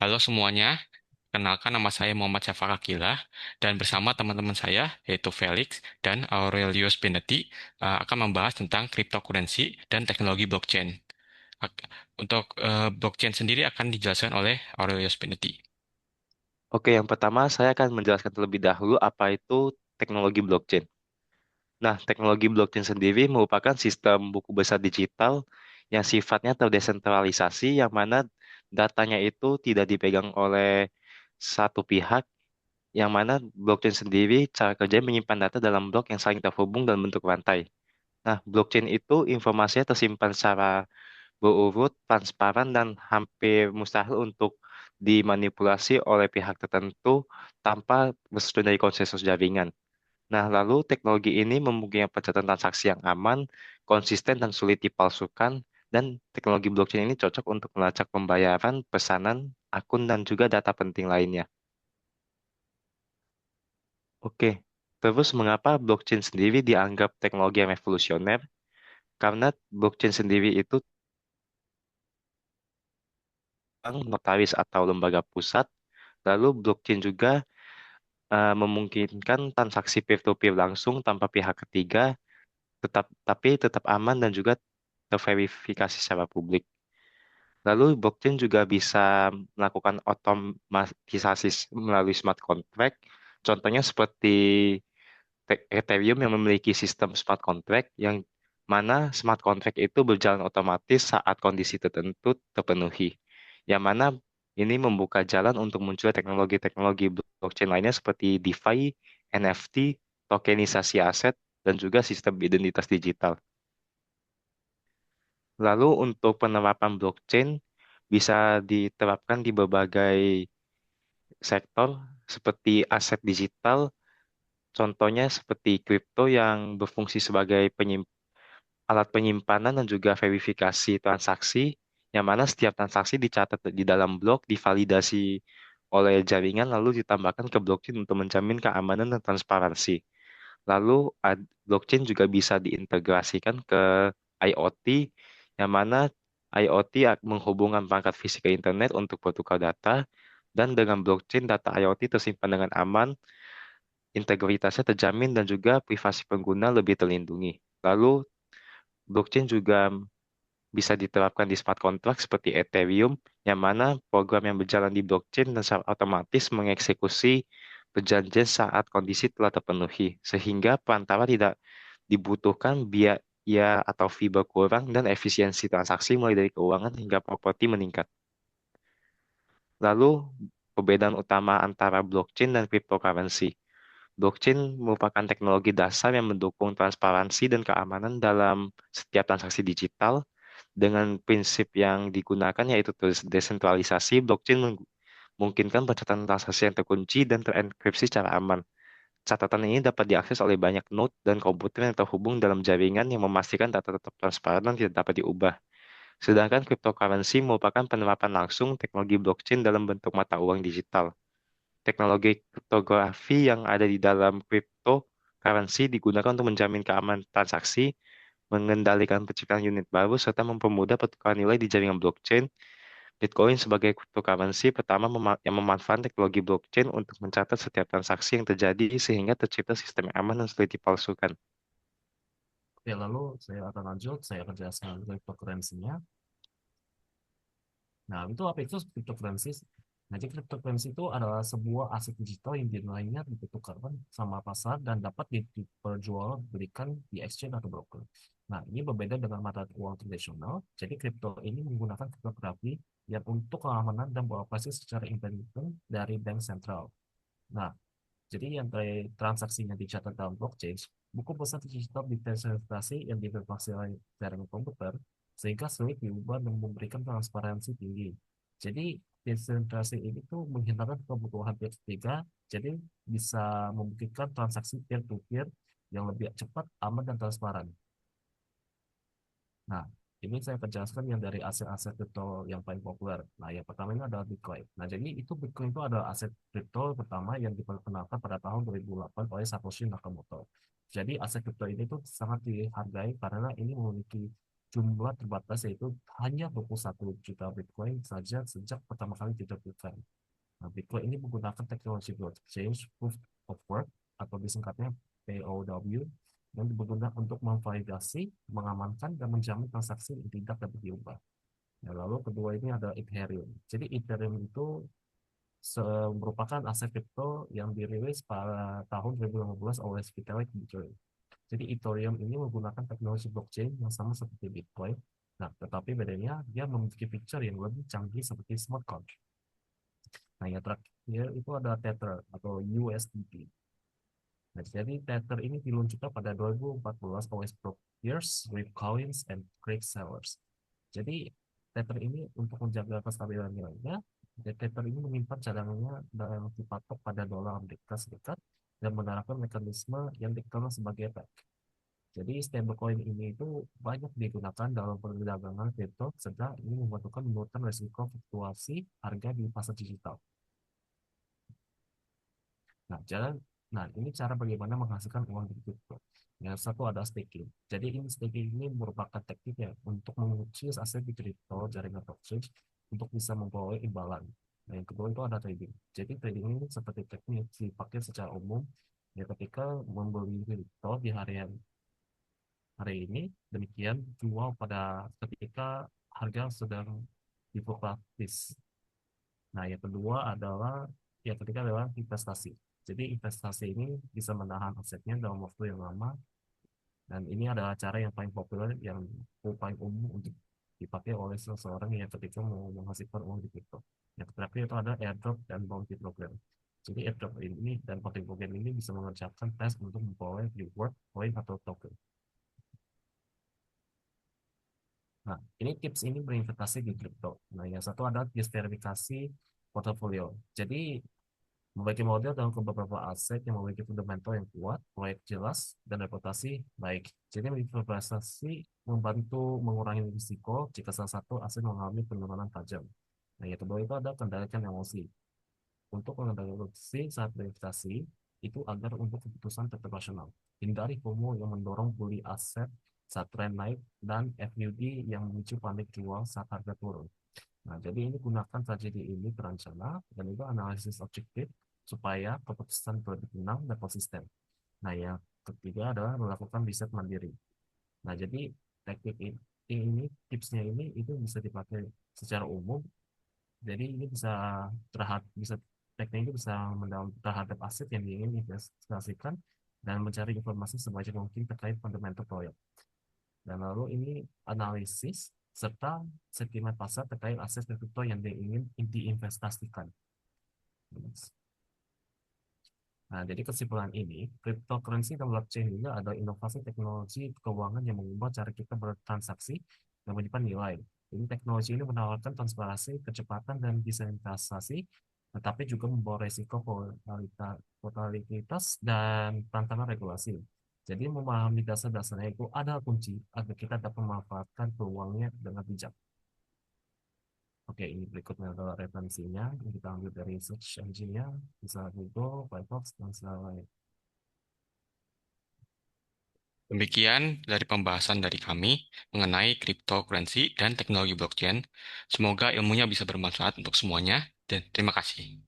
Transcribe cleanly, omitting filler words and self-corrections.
Halo semuanya, kenalkan nama saya Muhammad Syafaq Akilah dan bersama teman-teman saya yaitu Felix dan Aurelius Benetti akan membahas tentang cryptocurrency dan teknologi blockchain. Ak- Untuk blockchain sendiri akan dijelaskan oleh Aurelius Benetti. Oke, yang pertama saya akan menjelaskan terlebih dahulu apa itu teknologi blockchain. Nah, teknologi blockchain sendiri merupakan sistem buku besar digital yang sifatnya terdesentralisasi, yang mana datanya itu tidak dipegang oleh satu pihak, yang mana blockchain sendiri cara kerjanya menyimpan data dalam blok yang saling terhubung dalam bentuk rantai. Nah, blockchain itu informasinya tersimpan secara berurut, transparan, dan hampir mustahil untuk dimanipulasi oleh pihak tertentu tanpa restu dari konsensus jaringan. Nah, lalu teknologi ini memungkinkan pencatatan transaksi yang aman, konsisten, dan sulit dipalsukan, dan teknologi blockchain ini cocok untuk melacak pembayaran, pesanan, akun, dan juga data penting lainnya. Oke, terus mengapa blockchain sendiri dianggap teknologi yang revolusioner? Karena blockchain sendiri itu bank, notaris atau lembaga pusat. Lalu blockchain juga memungkinkan transaksi peer-to-peer langsung tanpa pihak ketiga, tapi tetap aman dan juga terverifikasi secara publik. Lalu blockchain juga bisa melakukan otomatisasi melalui smart contract. Contohnya seperti Ethereum yang memiliki sistem smart contract yang mana smart contract itu berjalan otomatis saat kondisi tertentu terpenuhi. Yang mana ini membuka jalan untuk muncul teknologi-teknologi blockchain lainnya seperti DeFi, NFT, tokenisasi aset, dan juga sistem identitas digital. Lalu untuk penerapan blockchain bisa diterapkan di berbagai sektor seperti aset digital, contohnya seperti kripto yang berfungsi sebagai alat penyimpanan dan juga verifikasi transaksi, yang mana setiap transaksi dicatat di dalam blok, divalidasi oleh jaringan, lalu ditambahkan ke blockchain untuk menjamin keamanan dan transparansi. Lalu blockchain juga bisa diintegrasikan ke IoT, yang mana IoT menghubungkan perangkat fisik ke internet untuk bertukar data, dan dengan blockchain data IoT tersimpan dengan aman, integritasnya terjamin, dan juga privasi pengguna lebih terlindungi. Lalu blockchain juga bisa diterapkan di smart contract seperti Ethereum, yang mana program yang berjalan di blockchain dan secara otomatis mengeksekusi perjanjian saat kondisi telah terpenuhi, sehingga perantara tidak dibutuhkan biaya atau fee berkurang dan efisiensi transaksi mulai dari keuangan hingga properti meningkat. Lalu, perbedaan utama antara blockchain dan cryptocurrency. Blockchain merupakan teknologi dasar yang mendukung transparansi dan keamanan dalam setiap transaksi digital. Dengan prinsip yang digunakan yaitu desentralisasi, blockchain memungkinkan pencatatan transaksi yang terkunci dan terenkripsi secara aman. Catatan ini dapat diakses oleh banyak node dan komputer yang terhubung dalam jaringan yang memastikan data tetap transparan dan tidak dapat diubah. Sedangkan cryptocurrency merupakan penerapan langsung teknologi blockchain dalam bentuk mata uang digital. Teknologi kriptografi yang ada di dalam cryptocurrency digunakan untuk menjamin keamanan transaksi, mengendalikan penciptaan unit baru, serta mempermudah pertukaran nilai di jaringan blockchain. Bitcoin sebagai cryptocurrency pertama yang memanfaatkan teknologi blockchain untuk mencatat setiap transaksi yang terjadi sehingga tercipta sistem yang aman dan sulit dipalsukan. Oke, lalu saya akan lanjut, saya akan jelaskan cryptocurrency-nya. Nah, itu apa itu cryptocurrency? Nah, jadi cryptocurrency itu adalah sebuah aset digital yang nilainya dipertukarkan sama pasar dan dapat diperjualbelikan di exchange atau broker. Nah, ini berbeda dengan mata uang tradisional. Jadi, kripto ini menggunakan kriptografi yang untuk keamanan dan beroperasi secara independen dari bank sentral. Nah, jadi yang transaksinya dicatat dalam blockchain, buku besar digital desentralisasi yang diverifikasi oleh jaringan komputer, sehingga sulit diubah dan memberikan transparansi tinggi. Jadi desentralisasi ini tuh menghindarkan kebutuhan pihak ketiga, jadi bisa memungkinkan transaksi peer-to-peer yang lebih cepat, aman, dan transparan. Nah, ini saya akan jelaskan yang dari aset-aset kripto yang paling populer. Nah, yang pertama ini adalah Bitcoin. Nah, jadi itu Bitcoin itu adalah aset kripto pertama yang diperkenalkan pada tahun 2008 oleh Satoshi Nakamoto. Jadi aset kripto ini tuh sangat dihargai karena ini memiliki jumlah terbatas, yaitu hanya 21 juta Bitcoin saja sejak pertama kali diterbitkan. Nah, Bitcoin ini menggunakan teknologi blockchain proof of work atau disingkatnya POW yang digunakan untuk memvalidasi, mengamankan, dan menjamin transaksi yang tidak dapat diubah. Nah, lalu kedua ini ada Ethereum. Jadi Ethereum itu merupakan aset kripto yang dirilis pada tahun 2015 oleh Vitalik Buterin. Jadi Ethereum ini menggunakan teknologi blockchain yang sama seperti Bitcoin. Nah, tetapi bedanya dia memiliki fitur yang lebih canggih seperti smart contract. Nah, yang terakhir itu ada Tether atau USDT. Nah, jadi Tether ini diluncurkan pada 2014 oleh Brooke Pierce, Rip Collins, and Craig Sellers. Jadi Tether ini untuk menjaga kestabilan nilainya, Tether ini menyimpan cadangannya yang dipatok pada dolar Amerika Serikat dan menerapkan mekanisme yang dikenal sebagai peg. Jadi stablecoin ini itu banyak digunakan dalam perdagangan kripto, sedang ini membutuhkan menurunkan risiko fluktuasi harga di pasar digital. Nah, ini cara bagaimana menghasilkan uang di kripto. Yang satu ada staking. Jadi ini staking ini merupakan teknik ya untuk mengukir aset di kripto jaringan blockchain untuk bisa memperoleh imbalan. Nah, yang kedua itu ada trading. Jadi trading ini seperti teknik yang dipakai secara umum ya ketika membeli kripto di hari ini, demikian jual pada ketika harga sedang fluktuatif. Nah, yang kedua adalah yang ketiga adalah investasi. Jadi investasi ini bisa menahan asetnya dalam waktu yang lama, dan ini adalah cara yang paling populer yang paling umum untuk dipakai oleh seseorang yang ketika mau menghasilkan uang di kripto. Yang terakhir itu ada airdrop dan bounty program. Jadi airdrop ini dan bounty program ini bisa mengerjakan tes untuk memperoleh reward, poin atau token. Nah, ini tips ini berinvestasi di kripto. Nah, yang satu adalah diversifikasi portofolio. Jadi membagi model dalam beberapa aset yang memiliki fundamental yang kuat, proyek jelas, dan reputasi baik. Jadi investasi membantu mengurangi risiko jika salah satu aset mengalami penurunan tajam. Nah, yang kedua itu ada kendalikan emosi. Untuk mengendalikan emosi saat berinvestasi, itu agar untuk keputusan tetap rasional. Hindari FOMO yang mendorong beli aset saat tren naik dan FUD yang memicu panik jual saat harga turun. Nah, jadi ini gunakan tragedi ini berencana dan itu analisis objektif supaya keputusan lebih tenang dan konsisten. Nah, yang ketiga adalah melakukan riset mandiri. Nah, jadi teknik ini, tipsnya ini itu bisa dipakai secara umum. Jadi ini bisa teknik ini bisa mendalam terhadap aset yang diingin investasikan dan mencari informasi sebanyak mungkin terkait fundamental proyek. Dan lalu ini analisis serta sentimen pasar terkait aset kripto yang diingin diinvestasikan. Nah, jadi kesimpulan ini, cryptocurrency dan blockchain juga ada inovasi teknologi keuangan yang mengubah cara kita bertransaksi dan menyimpan nilai. Jadi teknologi ini menawarkan transparansi, kecepatan, dan desentralisasi, tetapi juga membawa resiko volatilitas dan tantangan regulasi. Jadi memahami dasar-dasarnya itu adalah kunci agar kita dapat memanfaatkan peluangnya dengan bijak. Oke, ini berikutnya adalah referensinya yang kita ambil dari search engine-nya, bisa Google, Firefox, dan lain. Demikian dari pembahasan dari kami mengenai cryptocurrency dan teknologi blockchain. Semoga ilmunya bisa bermanfaat untuk semuanya, dan terima kasih.